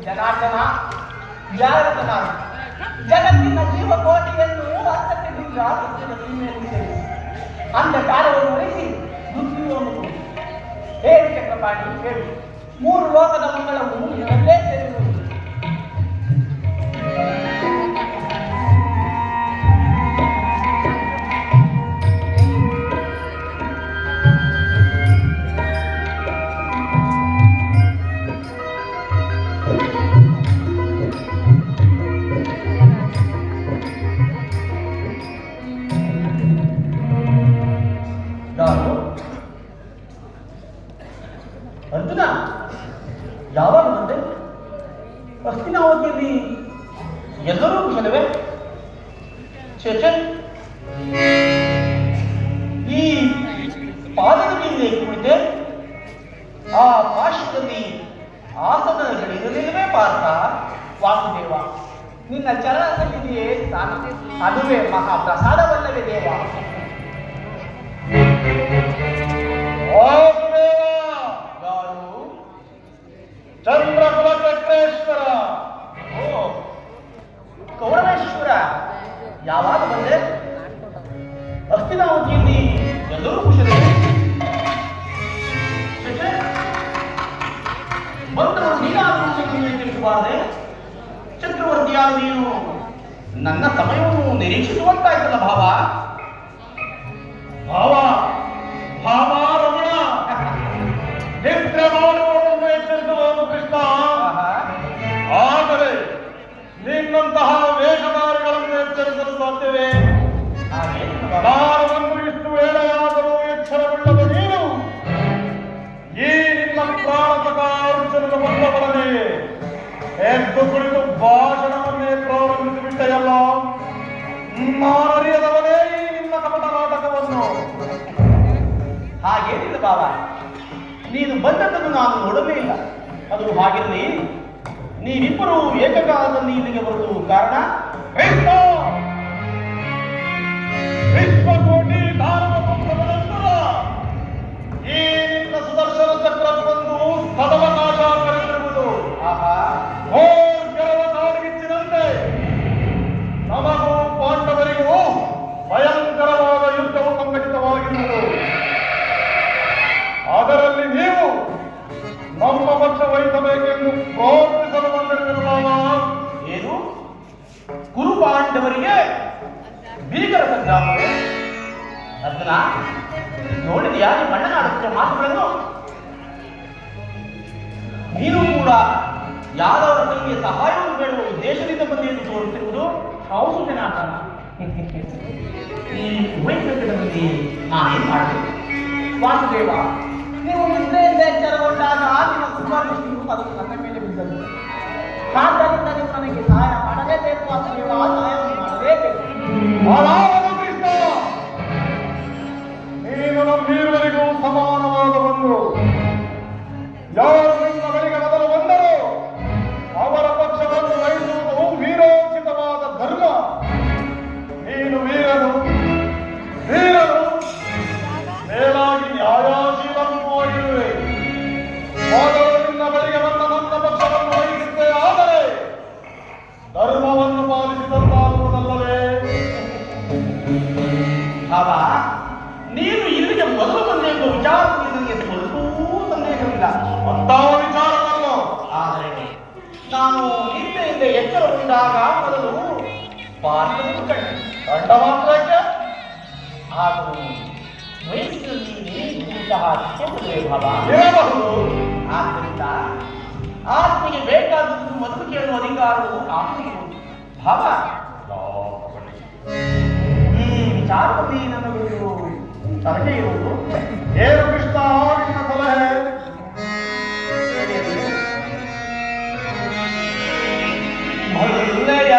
ಜನಾರ್ದನ ಯಾರದನ ಜಗತ್ತಿನ ಜೀವಕೋಟಿಯನ್ನು ಅರ್ಥತೆಯಿಂದ ಸತ್ಯದ ಸೀಮೆಯಲ್ಲಿ ಸೇರಿಸಿ ಅಂಧಕಾರವನ್ನು ಉಳಿಸಿ ಮೃತ್ಯುವನ್ನು ಕೊಡಿಸಿ. ಹೇಳು ಚಕ್ರಪಾಣಿ, ಹೇಳು. 3 ಲೋಕದ ಮಂಗಳವು ನಿನ್ನಲ್ಲೇ ಸೇರಿರುವುದು. ಅರ್ಜುನ, ಯಾವಾಗ ಬಂದೆ? ಹಸ್ತಿನಾವತಿಯಲ್ಲಿ ಎಲ್ಲರೂ ಕುಶಲವೇ? ಚೇಚೆ, ಈ ಪಾದದ ಮೇಲೆ ಕುಳಿತೆ ಆ ಪಾರ್ಶ್ವದಲ್ಲಿ ಆಸನಗಳಿರಲಿಲ್ಲವೇ ಪಾರ್ಥ? ವಾಸುದೇವ, ನಿನ್ನ ಚರಣದಲ್ಲಿದೆಯೇ ಸ್ಥಾನ, ಅದುವೇ ಮಹಾಪ್ರಸಾದವಲ್ಲವೇ ದೇವ? ಚಂದ್ರಕುಲ ಚಕ್ರೇಶ್ವರ. ಓ ಕೌರವೇಶ್ವರ, ಯಾವಾಗ ಬಂದೆ? ಹಸ್ತಿನಾವತಿಯಲ್ಲಿ ಎಲ್ಲರೂ ಕುಶಲವೇ? ಬಂದರು ನೀನಾದರೂ ತಿಳಿಸಬಾರದೆ? ಚಕ್ರವರ್ತಿಯಾದ ನೀನು ನನ್ನ ಸಮಯವನ್ನು ನಿರೀಕ್ಷಿಸುವಂತಾಯ್ತಲ್ಲ ಭಾವ. ಭಾವ ಭಾವ ರಮಣ, ನಿದ್ರೆ ಮಾಡುವವರನ್ನು ಎಚ್ಚರಿಸುವವನು ಕೃಷ್ಣ. ಆದರೆ ನಿನ್ನಂತಹ ವೇಷಧಾರಿಗಳನ್ನು ಎಚ್ಚರಿಸಲು ಸಾಧ್ಯವೇ? ನಾನು ಒಂದು ಇಷ್ಟು ವೇಳೆಯಾದರೂ ಎಚ್ಚರಗೊಳ್ಳದ ನೀನು ಈ ನಿನ್ನ ಪ್ರಾಣತಕ ಅರ್ಜುನನ ಬಂದವರನೇ ಎದ್ದು ಕುಳಿತು ಭಾಷಣವನ್ನೇ ಪ್ರಾರಂಭಿಸಿಬಿಟ್ಟೆಯಲ್ಲ. ನಾನರಿಯದವನೇ ಈ ನಿನ್ನ ಕಪಟ ನಾಟಕವನ್ನು. ಹಾಗೇನಿಲ್ಲ ಬಾಬಾ, ನೀನು ಬಂದದ್ದನ್ನು ನಾನು ನೋಡಲೇ ಇಲ್ಲ. ಅದು ಹಾಗಿರಲಿ, ನೀವಿಬ್ಬರು ಏಕಕಾಲದಲ್ಲಿ ಇಲ್ಲಿಗೆ ಬರುವುದು ಕಾರಣ? ವಿಶ್ವಕೋಟಿ ದಾನವ ಪಂಥದ ನಂತರ ಈ ನಿನ್ನ ಸುದರ್ಶನ ಚಕ್ರ ಬಂದು ಸದವಕಾಶ ಕರೆದಿರುವುದು. ಆಹಾ, ಘೋರ್ಗರವ ಕಾಡುಗಿಚ್ಚಿನಂತೆ ನಮಗೂ ಪಾಂಡವರಿಗೂ ಭಯಂಕರವಾದ ಯುದ್ಧವು ಸಂಘಟಿತವಾಗಿರುವುದು. ಅದರಲ್ಲಿ ನೀವು ನಮ್ಮ ಪಕ್ಷ ವಹಿಸಬೇಕೆಂದು ಪ್ರೋತ್ಸಾಹಿಸಲು ಬಂದಿರುವುದಿಲ್ಲ. ಏನು ಕುರು ಪಾಂಡವರಿಗೆ ಬೀಗರ ಸಂಗ್ರಾಮವೇ? ಅರ್ಜುನ, ನೋಡಿದೆಯಾ ಈ ಮಣ್ಣನಾಡುತ್ತ ಮಾತುಗಳನ್ನು? ನೀನು ಕೂಡ ಯಾದವರ ಕೈಗೆ ಸಹಾಯವನ್ನು ಬೇಡುವ ಉದ್ದೇಶದಿಂದ ಬಂದಿ ಎಂದು ತೋರುತ್ತಿರುವುದು. ಹೌದು ಜನಾರ್ದನ, ಈ ವೈದ್ಯಕದಲ್ಲಿ ನಾನೇನು ಮಾಡಬೇಕು? ವಾಸುದೇವ, ನೀವು ನಿದ್ರೆಯಿಂದ ಎಚ್ಚರಗೊಂಡಾಗ ನಿಮ್ಮ ಕುಮಾರದೃಷ್ಟಿಯು ಅದನ್ನು ನನ್ನ ಮೇಲೆ ಬಿದ್ದದ್ದು. ಆದ್ದರಿಂದ ನೀವು ನನಗೆ ಸಹಾಯ ಮಾಡಲೇಬೇಕು. ವಾಸುದೇವ, ಸಹಾಯವನ್ನು ಮಾಡಲೇಬೇಕು. ಕೃಷ್ಣ, ನೀನು ನಮ್ಮೀರುವರಿಗೂ ಸಮಾನವಾದ ಬಂಧು. ಯಾರು ನಿಮ್ಮ ಬಳಿಗೆ ಮೊದಲು ಬಂದರೂ ಅವರ ಪಕ್ಷವನ್ನು ವಹಿಸುವುದು ವೀರೋಚಿತವಾದ ಧರ್ಮ. ನೀನು ವೀರನು ಮೇಲಾಗಿ ನ್ಯಾಯಶೀಲನೂ ಆಗಿರುವೆ. ಮೊದಲು ನಿನ್ನ ಬಳಿಗೆ ಬಂದ ನನ್ನ ಪಕ್ಷವನ್ನು ವಹಿಸಿದ್ದೆ, ಆದರೆ ಧರ್ಮವನ್ನು ಪಾಲಿಸಿದಂತಾಗುವುದಲ್ಲವೇ? ಭಾವ, ನೀನು ಇಲ್ಲಿಗೆ ಮೊದಲು ಬಂದೆ ಎಂಬ ವಿಚಾರದಲ್ಲಿ ನನಗೆ ಸ್ವಲ್ಪವೂ ಸಂದೇಹವಿಲ್ಲ. ಅಂತಹ ವಿಚಾರವಲ್ಲ. ಆದರೆ ನಾನು ನಿನ್ನೆಯಿಂದ ಎಚ್ಚರಗೊಂಡಾಗ ಮೊದಲು ಪಾರ್ಥವನ್ನು ಕಂಡ ಮಾತ್ರಕ್ಕೆ ಹಾಗೂ ವಯಸ್ಸಿನಲ್ಲಿ ನೀಡಿದಂತಹ ಕ್ಷೇತ್ರವೇ ಭಾವ ಇರಬಹುದು. ಆದ್ದರಿಂದ ಆತ್ಮಿಗೆ ಬೇಕಾದದ್ದು ಮೊದಲು ಕೇಳುವ ಅಧಿಕಾರವು ಆತ್ಮಿಗಿರುವುದು. ಭಾವ, ಈ ವಿಚಾರದಲ್ಲಿ ನಮಗೊಂದು ಸಲಹೆ ಇರುವುದು. ಏನು ಕೃಷ್ಣ ನಿನ್ನ ಸಲಹೆ? ಒಳ್ಳೆಯ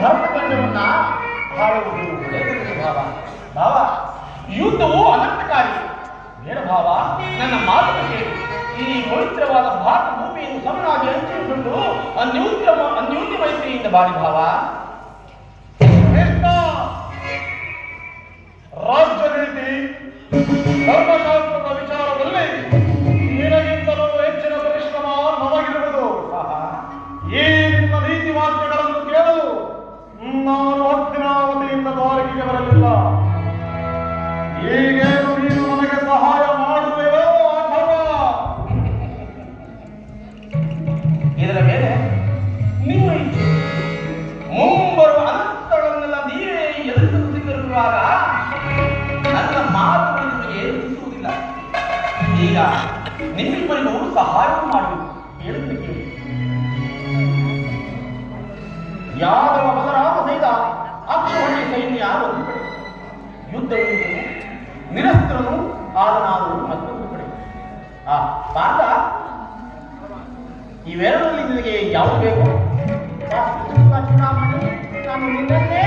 ಭರತಖಂಡವನ್ನ ಆಳುವುದು ಒಳ್ಳೆಯದು ಭಾವ. ಭಾವ, ಯುದ್ಧವು ಅನಂತಕಾರಿ. ಬೇಡ ಭಾವ, ನನ್ನ ಮಾತನ್ನು ಕೇಳಿ. ಈ ಪವಿತ್ರವಾದ ಭಾರತ ಭೂಮಿಯನ್ನು ಸಮನಾಗಿ ಹಂಚಿಕೊಂಡು ಅನ್ಯೂನ್ಯ ಮೈತ್ರಿಯಿಂದ ಬಾಳಿ ಭಾವ. ರಾಜ್ಯ ನೀತಿ ಧರ್ಮಶಾಸ್ತ್ರದ ವಿಚಾರದಲ್ಲಿ ನಿನಗಿಂತಲೂ ಹೆಚ್ಚಿನ ಪರಿಶ್ರಮ ನಮಗಿರುವುದು. ಈ ನಿಮ್ಮ ನೀತಿ ವಾಕ್ಯಗಳನ್ನು ಕೇಳಲು ನಾನು ಹಸ್ತಿನಾವತಿಯಿಂದ ದ್ವಾರಕೆಗೆ ಬರಲಿಲ್ಲ. ಈಗೇನು ನೀನು ನನಗೆ ಸಹಾಯ ಮಾಡುವೆಯೋ ಅಥವಾ ಇದರ ಮೇಲೆ ನಿಮ್ಮ ಇಚ್ಛೆ. ಮುಂಬರುವ ಅನಂತಗಳನ್ನೆಲ್ಲ ನೀವೇ ಎದುರಿಸುತ್ತಿರುವಾಗ ನನ್ನ ಮಾತುಗಳು ನಿಮಗೆ ರುಚಿಸುವುದಿಲ್ಲ. ಈಗ ನಿಮ್ಮಿಬ್ಬರಿಗೂ ಸಹಾಯ ಮಾಡಬೇಕು. ಹೇಳುತ್ತೆ ಕೇಳಿ. ಯಾದವ ಬಲರಾಮ ಸಹಿತ ಅಕ್ಷೋಹಿಣಿ ಸೈನ್ಯ ಒಂದು ಕಡೆ, ಯುದ್ಧವು ನಿರಸ್ತ್ರನು ಆದ ನಾವು ಮತ್ತೊಂದು ಕಡೆ. ಪಾರ್ಥ, ಇವೆರಡರಲ್ಲಿ ನಿನಗೆ ಯಾವುದು ಬೇಕು? ನಾನು ನಿನ್ನನ್ನೇ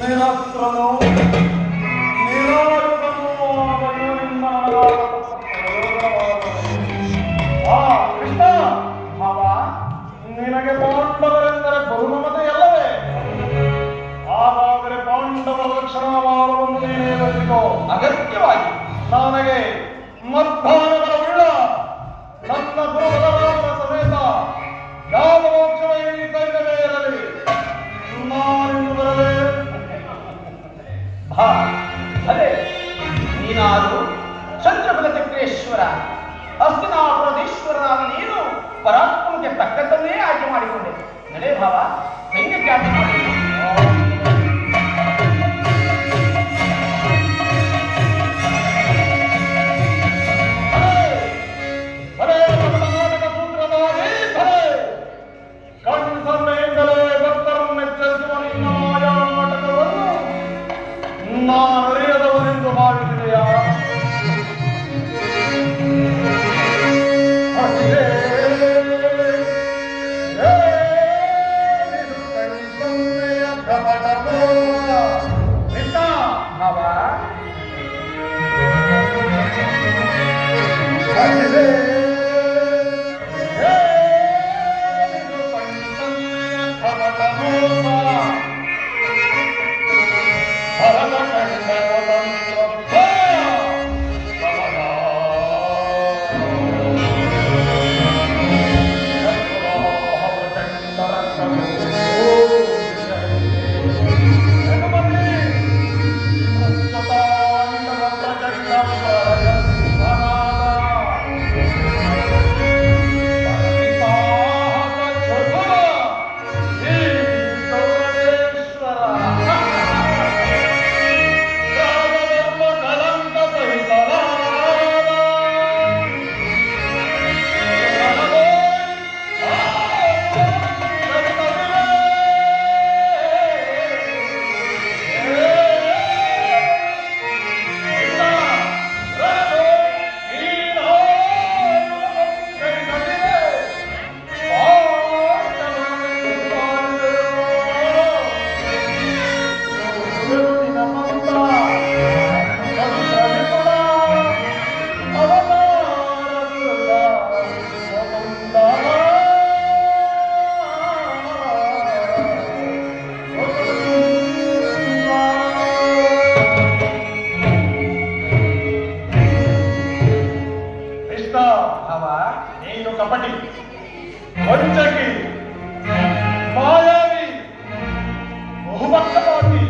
ನಿರಸ್ತ್ರನು ನಿರಾಯುಧನು ಆದಯೋ ನಿಮ್ಮ ಕೃಷ್ಣ. ನಿನಗೆ ಪಾಂಡವರೆಂದರೆ ಬಹುಮಮತೆಯಲ್ಲವೇ? ಹಾಗಾದರೆ ಪಾಂಡವರ ರಕ್ಷಣಾಭಾರವನ್ನು ನೀನೇ ವಹಿಸಿಕೋ. ಅಗತ್ಯವಾಗಿ ನನಗೆ ಮಧ್ಯಾಹ್ನಗಳ ನನ್ನ ಗುರುಬಲರಾಮರ ಸಮೇತ ಯಾವ ಮೋಕ್ಷವ ಈ ಸೈನ್ಯವೇ ಇರಲಿ, ನಾನಿಂದು ಬರಲೇ. ಅದೇ ನೀನಾರು ಚಂದ್ರಬಲ ಚಕ್ರೇಶ್ವರ ಹಸ್ತಿನಾಪುರದೇಶ್ವರನಾದ ನೀನು ಪರಾಕ್ರಮಕ್ಕೆ ತಕ್ಕಂತನ್ನೇ ಆಯ್ಕೆ ಮಾಡಿಕೊಂಡೆ. ನಡೆ ಭಾವ, ಸೈನ್ಯಕ್ಕೆ ಆಯ್ಕೆ ಮಾಡಿ. ಕಣ್ಸನ್ನೆಯಿಂದಲೇ ಭಕ್ತರನ್ನು ಎಚ್ಚರಿಸುವ ನಿನ್ನ ಮಾಯಾ ನಾಟಕವನ್ನು ನಾನು ಅರಿಯದವನೆಂದು ಭಾವಿಸಿದೆಯಾ? ನೀನು ಕಪಟಿ, ವಂಚಕಿ, ಮಾಯಾವಿ, ಬಹುಪಕ್ಷಪಾತಿ.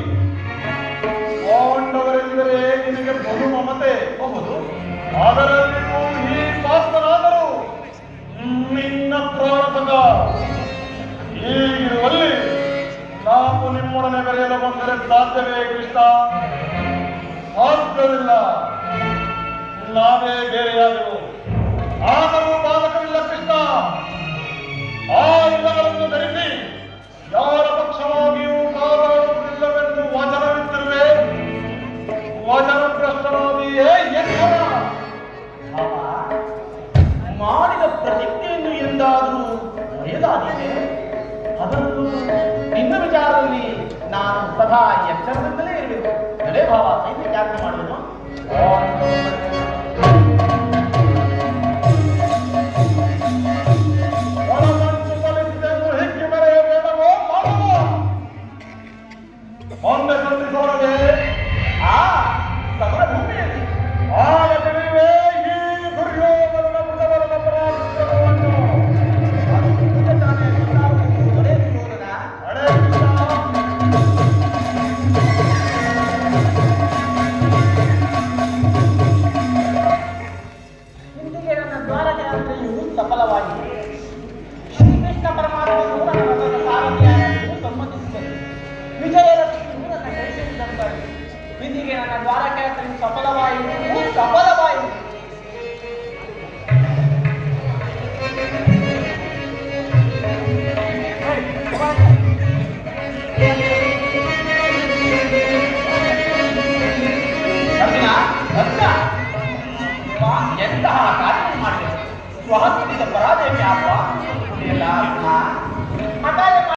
ಪಾಂಡವರೆಂದರೆ ನಿನಗೆ ಬಹು ಮಮತೆ ಬಹುದು. ಅದರಲ್ಲಿಯೂ ಈ ಪಾತ್ರನಾದರೂ ನಿನ್ನ ಪ್ರಾಣತಕ. ಹೀಗಿರುವಲ್ಲಿ ನಾವು ನಿಮ್ಮೊಡನೆ ಬೆರೆಯಲು ಬಂದರೆ ಸಾಧ್ಯವೇ ಕೃಷ್ಣ? ಸಾಧ್ಯವಿಲ್ಲ. ನಾವೇ ಬೇರೆಯಾದೆವು, ಆದರೂ ಬಾಲಕವಿಲ್ಲ ಕೃಷ್ಣ. ಆಯುಧಗಳನ್ನು ಧರಿಸಿ ಯಾರ ಪಕ್ಷವಾಗಿಯೂ ಕಾದಾಡುವುದಿಲ್ಲವೆಂದು ವಚನವಿತ್ತಿರುವೆ. ವಚನಭ್ರಷ್ಟನಾದಿಯೇ ಎಚ್ಚರ. ಪ್ರತಿಜ್ಞೆಯನ್ನು ಎಂದಾದರೂ ಮರೆಯಲಾಗಿದೆ. ಅದರಲ್ಲೂ ನಿನ್ನ ವಿಚಾರದಲ್ಲಿ ನಾನು ಸದಾ ಎಚ್ಚರದಿಂದಲೇ ಇರಬೇಕು. ನಡೆ ಭಾವ, ಸೈನ್ಯ ತ್ಯಾಗ ಮಾಡುವುದು. ಒಳಗಂಟು ಕಲಿಸಿದೆಂದು ಹಿಕ್ಕಿ ಮೆರೆಯಬೇಡವೋ ಮಾಡವೋ? ಮೊನ್ನೆ ಸಂಧಿಸೋಣವೇ ಆ ಸಮರ ಭೂಮಿಯಲ್ಲಿ ಆಗ ತಿಳಿಯುವೆ ಈ ದುರ್ಯೋಧನನ ಮೃಗವರನ ಪರಾಕ್ರಮವನ್ನು. ಅದು ನಿಮಗೆ ತಾನೇ ಗೊತ್ತಾಗುವುದು. ಒಡೆ ದುರ್ಯೋಧನ, ಅಡೇ ಕೃಷ್ಣ, ಇಂದಿಗೆ ನನ್ನ ದ್ವಾರಕ ಯಾತ್ರೆಯು ಸಫಲವಾಗಿದೆ. ಶ್ರೀಕೃಷ್ಣ ಪರಮಾತ್ಮನು ನನ್ನ ರಥದ ಸಾರಥಿಯಾಗಲು ಸಮ್ಮತಿಸಿದರು. ವಿಜಯಲಕ್ಷ್ಮಿಯು ನನ್ನ ಕೈ ಸೇರಿದಂತಾಯಿತು. ಇಂದಿಗೆ ನನ್ನ ದ್ವಾರಕ ಯಾತ್ರೆಯು ಸಫಲವಾಯಿತು.